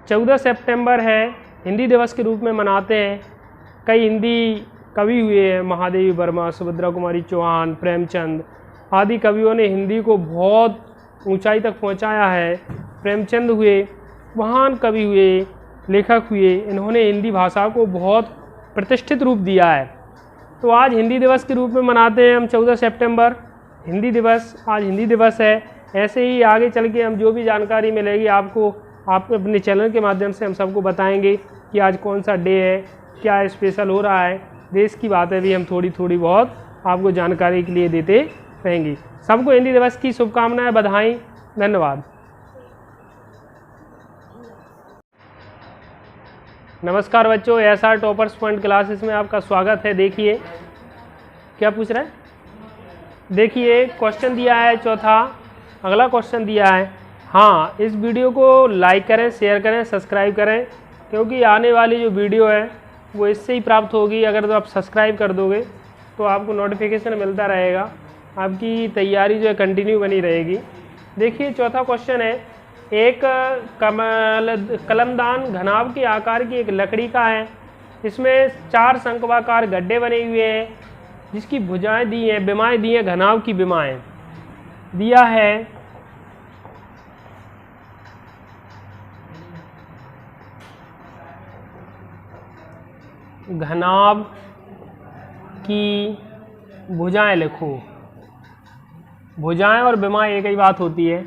14 सितंबर है, हिंदी दिवस के रूप में मनाते हैं। कई हिंदी कवि हुए हैं, महादेवी वर्मा, सुभद्रा कुमारी चौहान, प्रेमचंद आदि कवियों ने हिंदी को बहुत ऊंचाई तक पहुंचाया है। प्रेमचंद हुए, महान कवि हुए, लेखक हुए, इन्होंने हिंदी भाषा को बहुत प्रतिष्ठित रूप दिया है। तो आज हिंदी दिवस के रूप में मनाते हैं हम 14 सितंबर हिंदी दिवस। आज हिंदी दिवस है। ऐसे ही आगे चल के हम जो भी जानकारी मिलेगी आपको, आप अपने चैनल के माध्यम से हम सबको बताएंगे कि आज कौन सा डे है, क्या स्पेशल हो रहा है। देश की बातें भी हम थोड़ी थोड़ी बहुत आपको जानकारी के लिए देते रहेंगे। सबको हिंदी दिवस की शुभकामनाएं, बधाई, धन्यवाद। नमस्कार बच्चों, SR टॉपर्स पॉइंट क्लासेस में आपका स्वागत है। देखिए क्या पूछ रहा है, देखिए क्वेश्चन दिया है चौथा। अगला क्वेश्चन दिया है, हाँ इस वीडियो को लाइक करें, शेयर करें, सब्सक्राइब करें, क्योंकि आने वाली जो वीडियो है वो इससे ही प्राप्त होगी। अगर तो आप सब्सक्राइब कर दोगे तो आपको नोटिफिकेशन मिलता रहेगा, आपकी तैयारी जो है कंटिन्यू बनी रहेगी। देखिए चौथा क्वेश्चन है, एक कलमदान घनाभ के आकार की एक लकड़ी का है। इसमें 4 शंक्वाकार गड्ढे बने हुए हैं, जिसकी भुजाएं दी हैं, बिमाएँ दी हैं, घनाभ की बिमाएँ दिया है। घनाभ की भुजाएं लिखो। भुजाएं और बिमाएं एक ही बात होती है।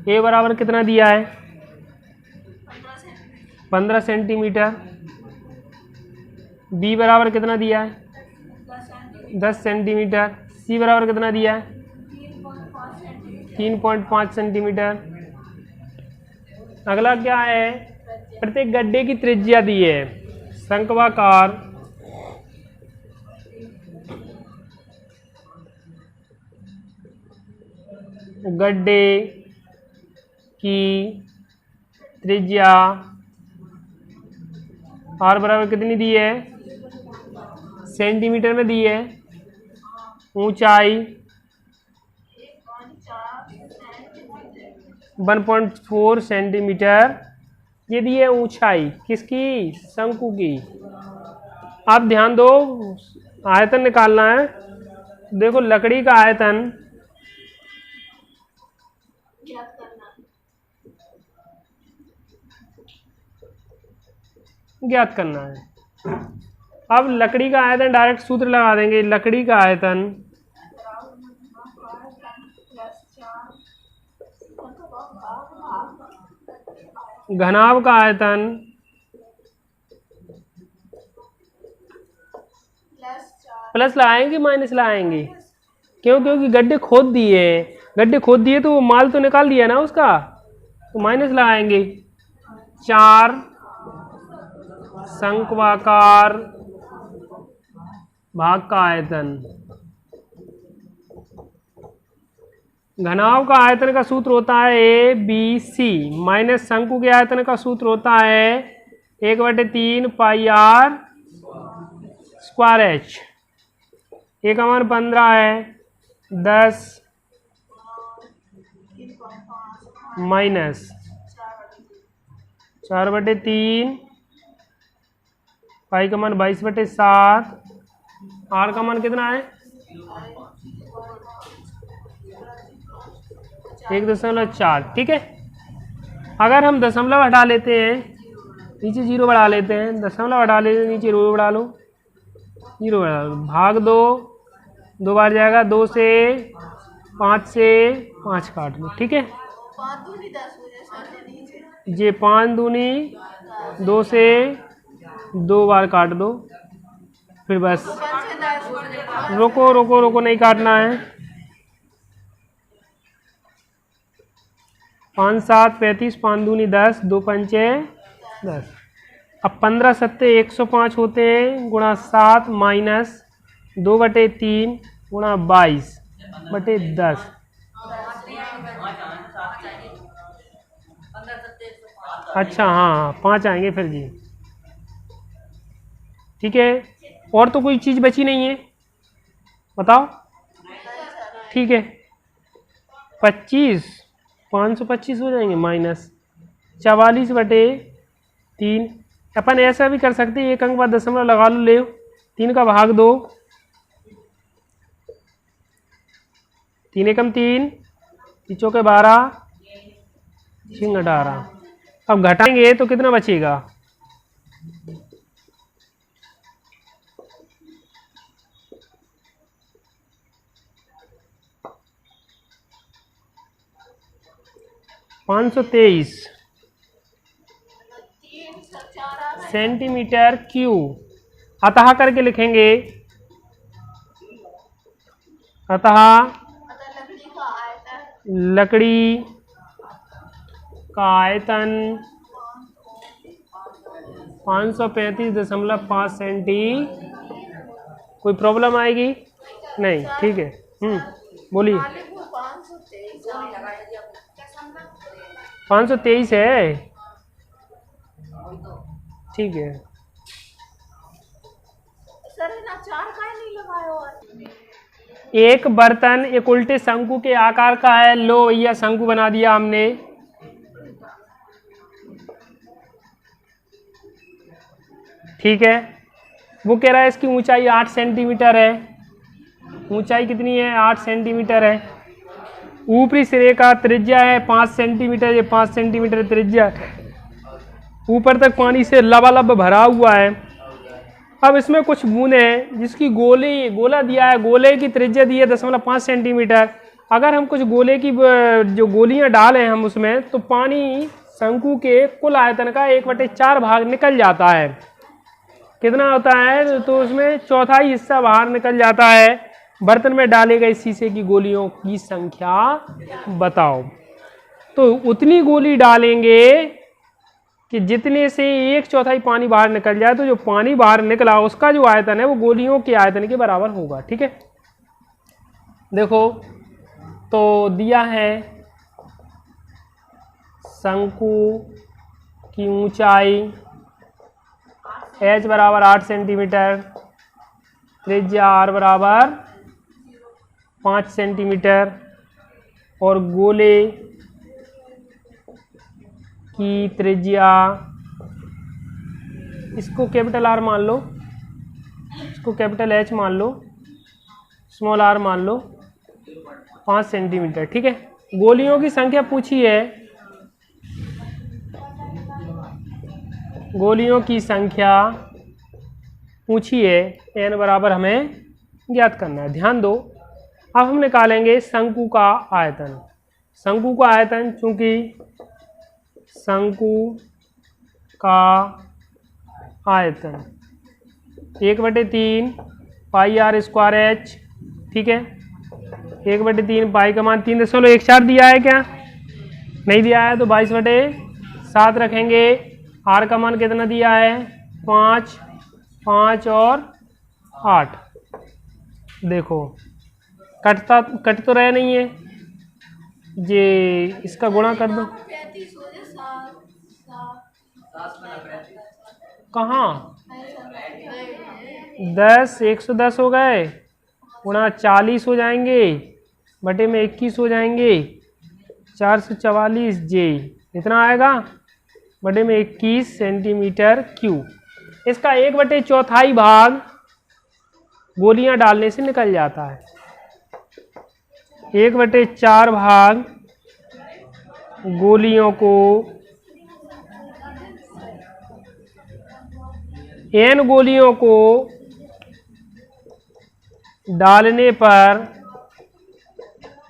ए बराबर कितना दिया है, 15 सेंटीमीटर। बी बराबर कितना दिया है, 10 सेंटीमीटर। सी बराबर कितना दिया है, 3.5 सेंटीमीटर। अगला क्या है, प्रत्येक गड्ढे की त्रिज्या दी है। शंक्वाकार गड्ढे की त्रिज्या आर बराबर कितनी दी है, सेंटीमीटर में दी है। ऊंचाई 1.4 सेंटीमीटर ये दी है ऊंचाई किसकी, शंकु की। आप ध्यान दो, आयतन निकालना है। देखो लकड़ी का आयतन ज्ञात करना है। अब लकड़ी का आयतन डायरेक्ट सूत्र लगा देंगे। लकड़ी का आयतन घनाभ का आयतन प्लस लगाएंगे माइनस लगाएंगे, क्यों, क्योंकि गड्ढे खोद दिए। गड्ढे खोद दिए तो वो माल तो निकाल दिया ना उसका, तो माइनस लगाएंगे। 4 शंक्वाकार भाग का आयतन। घनाभ का आयतन का सूत्र होता है ABC माइनस शंकु के आयतन का सूत्र होता है 1/3 पाई R स्क्वायर H। ए का मान 15 है, 10 माइनस 4/3 पाई का मान 22/7। आर का मान कितना है, 1.4। ठीक है। अगर हम दशमलव हटा लेते हैं, नीचे 0 बढ़ा लेते हैं, दशमलव हटा लेते हैं, नीचे 0 बढ़ा लो, 0 बढ़ा लो, भाग 2 बार जाएगा, 2 से 5 से 5 काट लो। ठीक है, ये 5 दूनी 2 से 2 बार काट दो, फिर बस रोको रोको रोको, नहीं काटना है। 5 7 35, 5 दूनी 10, 2 पंचे 10। अब 15 सत्ते 105 होते हैं, गुणा 7 माइनस 2/3 गुणा 22/10। अच्छा हाँ 5 आएंगे फिर जी। ठीक है, और तो कोई चीज़ बची नहीं है, बताओ। ठीक है, 25 525 हो जाएंगे, माइनस 44/10 3। अपन ऐसा भी कर सकते हैं, एक अंक बाद दशमलव लगा लो, ले 3 का भाग 2, 3 एकम 3, 3 चौके 12, 3 18। अब घटाएंगे तो कितना बचेगा? 523 सेंटीमीटर क्यूब। अतः करके लिखेंगे, अतः लकड़ी का आयतन 535.5 सेंटी। कोई प्रॉब्लम आएगी? नहीं, ठीक है। बोलिए। 523 है, ठीक है। एक बर्तन एक उल्टे शंकु के आकार का है। लो भैया, शंकु बना दिया हमने। ठीक है, वो कह रहा है इसकी ऊंचाई 8 सेंटीमीटर है। ऊंचाई कितनी है? 8 सेंटीमीटर है। ऊपरी सिरे का त्रिज्या है 5 सेंटीमीटर। ये 5 सेंटीमीटर त्रिज्या है। ऊपर तक पानी से लबालब भरा हुआ है। अब इसमें कुछ बूंदे हैं जिसकी गोला दिया है, गोले की त्रिज्या दी है 0.5 सेंटीमीटर। अगर हम कुछ गोले की जो गोलियां डालें हम उसमें, तो पानी शंकु के कुल आयतन का 1/4 भाग निकल जाता है। कितना होता है? तो उसमें चौथाई हिस्सा बाहर निकल जाता है। बर्तन में डाले गए शीशे की गोलियों की संख्या बताओ। तो उतनी गोली डालेंगे कि जितने से 1/4 पानी बाहर निकल जाए। तो जो पानी बाहर निकला उसका जो आयतन है वो गोलियों के आयतन के बराबर होगा। ठीक है, देखो तो दिया है शंकु की ऊंचाई h बराबर 8 सेंटीमीटर, त्रिज्या r बराबर 5 सेंटीमीटर और गोले की त्रिज्या, इसको कैपिटल R मान लो, इसको कैपिटल H मान लो, स्मॉल r मान लो, 5 सेंटीमीटर। ठीक है, गोलियों की संख्या पूछी है। गोलियों की संख्या पूछी है, n बराबर हमें ज्ञात करना है। ध्यान दो, अब हम निकालेंगे शंकु का आयतन। शंकु का आयतन, चूंकि शंकु का आयतन 1/3 पाई r स्क्वायर h। ठीक है, 1/3 पाई का मान 3.14 दिया है क्या? नहीं दिया है, तो 22/7 रखेंगे। r का मान कितना दिया है? 5, 5 और 8। देखो कट तो रहे नहीं है, ये इसका गुणा कर दो। कहाँ 10, 110 हो गए, गुणा 40 हो जाएंगे, बटे में 21 हो जाएंगे, 444 जे इतना आएगा, बटे में 21 सेंटीमीटर क्यूब। इसका 1/4 भाग गोलियां डालने से निकल जाता है। 1/4 भाग गोलियों को n गोलियों को डालने पर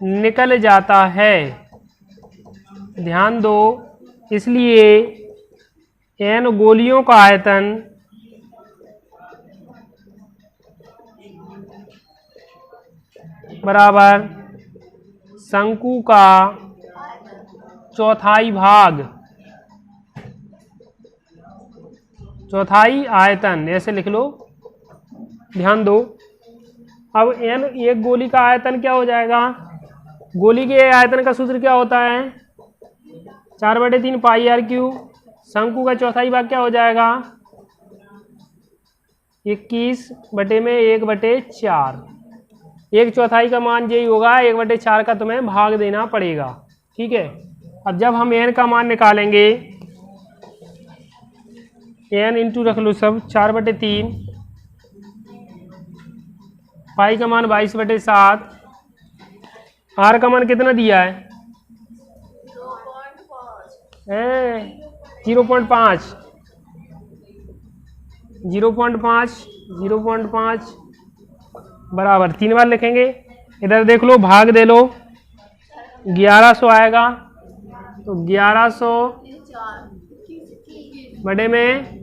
निकल जाता है। ध्यान दो, इसलिए n गोलियों का आयतन बराबर शंकु का चौथाई भाग, चौथाई आयतन, ऐसे लिख लो। ध्यान दो, अब n एक गोली का आयतन क्या हो जाएगा? गोली के आयतन का सूत्र क्या होता है? 4/3 पाई r क्यूब। शंकु का चौथाई भाग क्या हो जाएगा? 21 बटे में 1/4। 1/4 का मान यही होगा, 1/4 का तुम्हें भाग देना पड़ेगा। ठीक है, अब जब हम n का मान निकालेंगे एन इंटू रख लो सब 4/3, पाई का मान 22/7, आर का मान कितना दिया है 0.5, 0.5 बराबर 3 बार लिखेंगे। इधर देख लो, भाग दे लो, 1100 आएगा, तो 1100 बड़े में।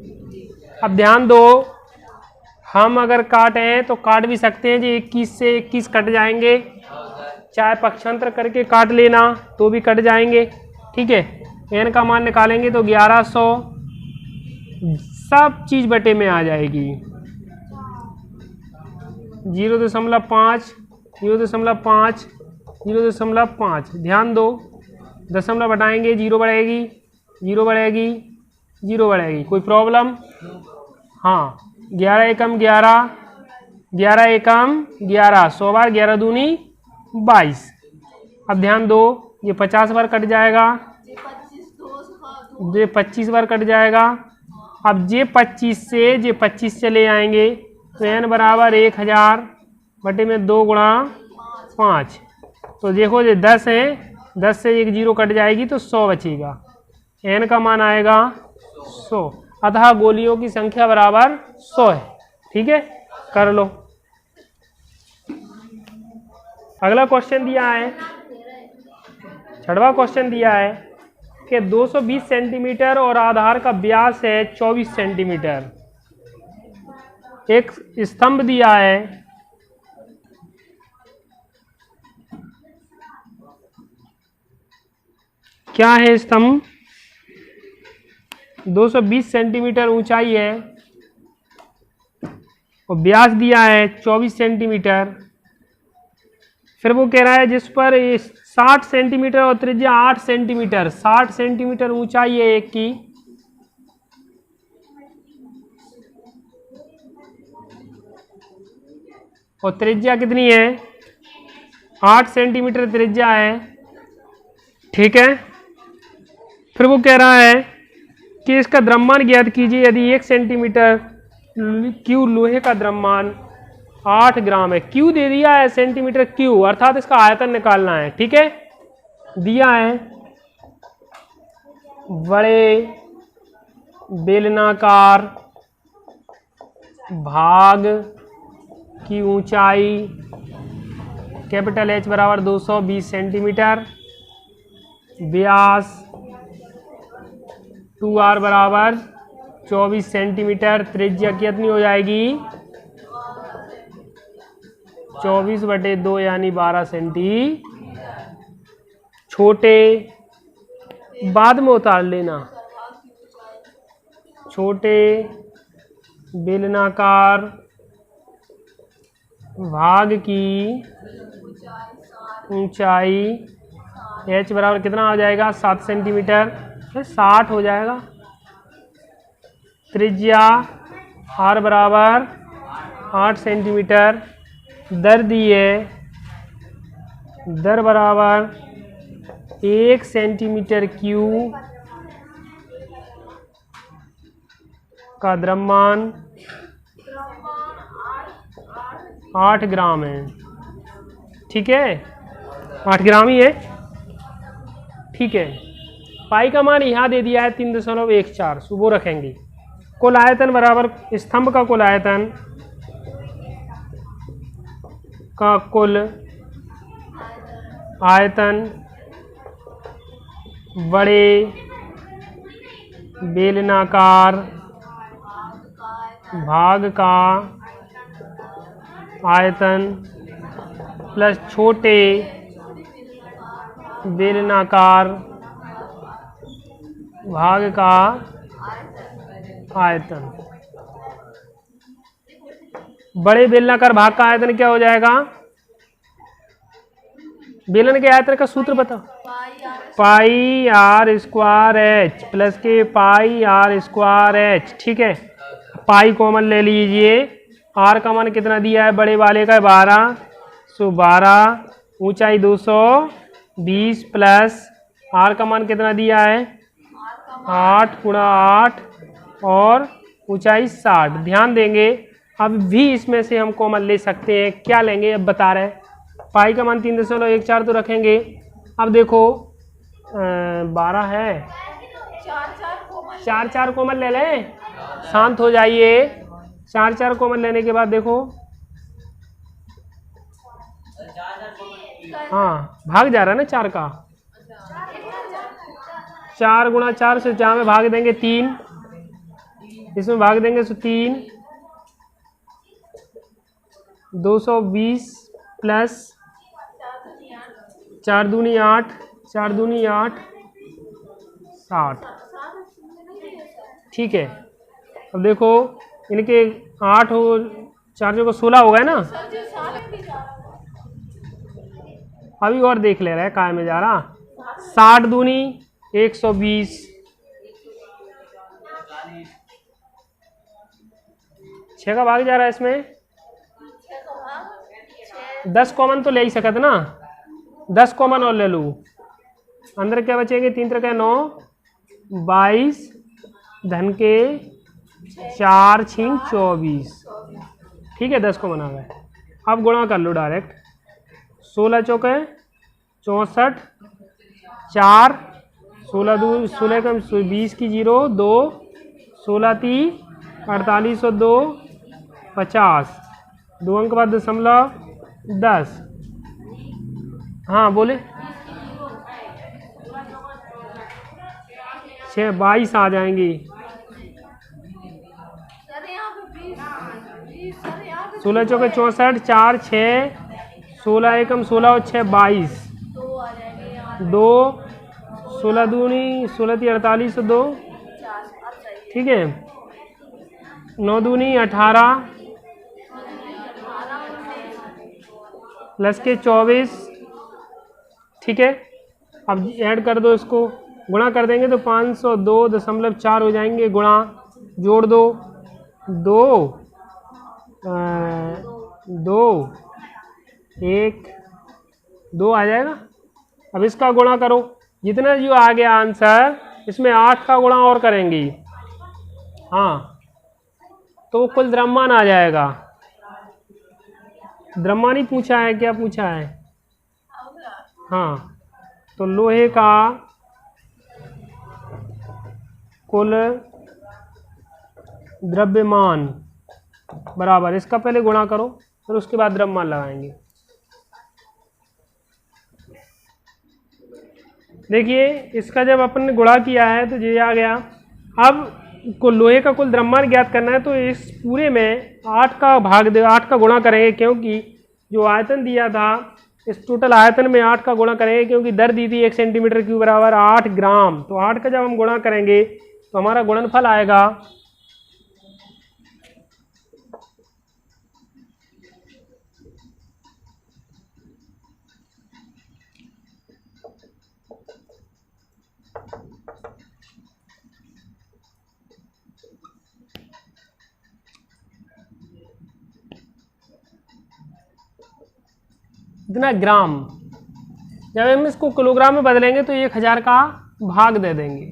अब ध्यान दो, हम अगर काटें तो काट भी सकते हैं जी, 21 से 21 कट जाएंगे, चाहे पक्षांतर करके काट लेना तो भी कट जाएंगे, ठीक है। एन का मान निकालेंगे तो 1100 सब चीज बटे में आ जाएगी, 0.5, 0.5, 0.5। ध्यान दो, दशमलव बढ़ाएंगे, 0 बढ़ेगी, 0 बढ़ेगी, 0 बढ़ेगी, कोई प्रॉब्लम? हाँ, 11 एकम 11, 11 एकम 11, 100 बार 11 दूनी 22। अब ध्यान दो, ये 50 बार कट जाएगा, ये 25 बार कट जाएगा। अब ये 25 से ये 25 चले आएंगे, तो n बराबर 1000 बटे में 2 गुणा 5। तो देखो ये 10 है, 10 से एक 0 कट जाएगी तो 100 बचेगा, n का मान आएगा 100। अतः गोलियों की संख्या बराबर 100 है, ठीक है, कर लो। अगला क्वेश्चन दिया है, 6वां क्वेश्चन दिया है कि 220 सेंटीमीटर और आधार का व्यास है 24 सेंटीमीटर। एक स्तंभ दिया है, क्या है स्तंभ, 220 सेंटीमीटर ऊंचाई है और व्यास दिया है 24 सेंटीमीटर। फिर वो कह रहा है जिस पर 60 सेंटीमीटर और त्रिज्या 8 सेंटीमीटर, 60 सेंटीमीटर ऊंचाई है एक की, और त्रिज्या कितनी है 8 सेंटीमीटर त्रिज्या है, ठीक है। फिर वो कह रहा है कि इसका द्रव्यमान ज्ञात कीजिए यदि 1 सेंटीमीटर क्यू लोहे का द्रव्यमान 8 ग्राम है। क्यू दे दिया है सेंटीमीटर क्यू, अर्थात इसका आयतन निकालना है, ठीक है। दिया है बड़े बेलनाकार भाग की ऊंचाई कैपिटल एच बराबर 220 सेंटीमीटर, व्यास 2r बराबर 24 सेंटीमीटर, त्रिज्या कितनी हो जाएगी 24/2 यानी 12 सेंटी। छोटे बाद में उतार लेना, छोटे बेलनाकार भाग की ऊंचाई h बराबर कितना आ जाएगा 7 सेंटीमीटर, 60 हो जाएगा। त्रिज्या r बराबर 8 सेंटीमीटर, दर दी है, दर बराबर 1 सेंटीमीटर क्यू का द्रव्यमान 8 ग्राम है, ठीक है, 8 ग्राम ही है, ठीक है। पाई का मान यहाँ दे दिया है 3.14, वो रखेंगे। कुल आयतन बराबर स्तंभ का कुल आयतन का कुल आयतन बड़े बेलनाकार भाग का आयतन प्लस छोटे बेलनाकार भाग का आयतन। बड़े बेलनाकार भाग का आयतन क्या हो जाएगा, बेलन के आयतन का सूत्र बताओ, पाई आर स्क्वायर एच प्लस के पाई आर स्क्वायर एच, ठीक है। पाई कॉमन ले लीजिए, आर का मान कितना दिया है बड़े वाले का 12, सो 12, ऊंचाई 220 प्लस आर का मान कितना दिया है 8 गुणा 8 और ऊंचाई 60। ध्यान देंगे अब भी इसमें से हम कॉमन ले सकते हैं। क्या लेंगे अब बता रहे हैं। पाई का मान 3.14 तो रखेंगे। अब देखो 12 है, 4 कॉमन ले लें। शांत हो जाइए। 4 कॉमन लेने के बाद देखो, हाँ भाग जा रहा है ना 4 का। 4 गुणा 4 से 4 में भाग देंगे 3, इसमें भाग देंगे तो 3, 220 प्लस 4 दूनी 8, 4 दूनी 8, 60। ठीक है। अब देखो इनके 8 हो 4 को 16 हो गए ना। अभी और देख ले रहे हैं काय में जा रहा। 60 दूनी 120, 6 का भाग जा रहा है इसमें। 10 कॉमन तो ले ही सकत ना, 10 कॉमन और ले लूँ। अंदर क्या बचेंगे, 3 3 9, 22 धन के 4 6 24। ठीक है, 10 कॉमन आ गए। अब गुणा कर लो डायरेक्ट। 16 चौके 64, 4 16 2 16 कम 20 की 0 2, 16 30 48 और 2 50, 2 अंक बाद दशमलव 10। हाँ बोले 6 22 आ जाएंगी। 16 चौके 64, 4 6 16 एकम 16 और 6 22, 2 16 दूनी 16 3 48 और 2। ठीक है, 9 दूनी 18 प्लस के 24। ठीक है, अब ऐड कर दो, इसको गुणा कर देंगे तो 502.4 हो जाएंगे। गुणा जोड़ दो 2 2 1 2 आ जाएगा। अब इसका गुणा करो, जितना जो आ गया आंसर इसमें 8 का गुणा और करेंगे, हाँ तो कुल द्रव्यमान आ जाएगा। द्रव्यमान ही पूछा है, क्या पूछा है। हाँ तो लोहे का कुल द्रव्यमान बराबर, इसका पहले गुणा करो फिर उसके बाद द्रव्यमान लगाएंगे। देखिए इसका जब अपन ने गुणा किया है तो ये आ गया। अब लोहे का कुल द्रव्यमान ज्ञात करना है तो इस पूरे में 8 का भाग दे 8 का गुणा करेंगे, क्योंकि जो आयतन दिया था इस टोटल आयतन में 8 का गुणा करेंगे, क्योंकि दर दी थी 1 सेंटीमीटर क्यूब बराबर 8 ग्राम। तो 8 का जब हम गुणा करेंगे तो हमारा गुणनफल आएगा इतना ग्राम। जब हम इसको किलोग्राम में बदलेंगे तो 1000 का भाग दे देंगे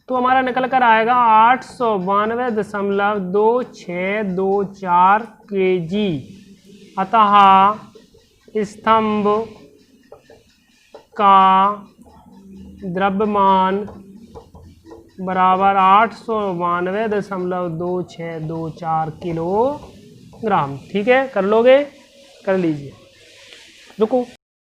तो हमारा निकल कर आएगा 892.2624 kg। अतः स्तंभ का द्रव्यमान बराबर 892.2624 किलोग्राम। ठीक है, कर लोगे, कर लीजिए। रुको।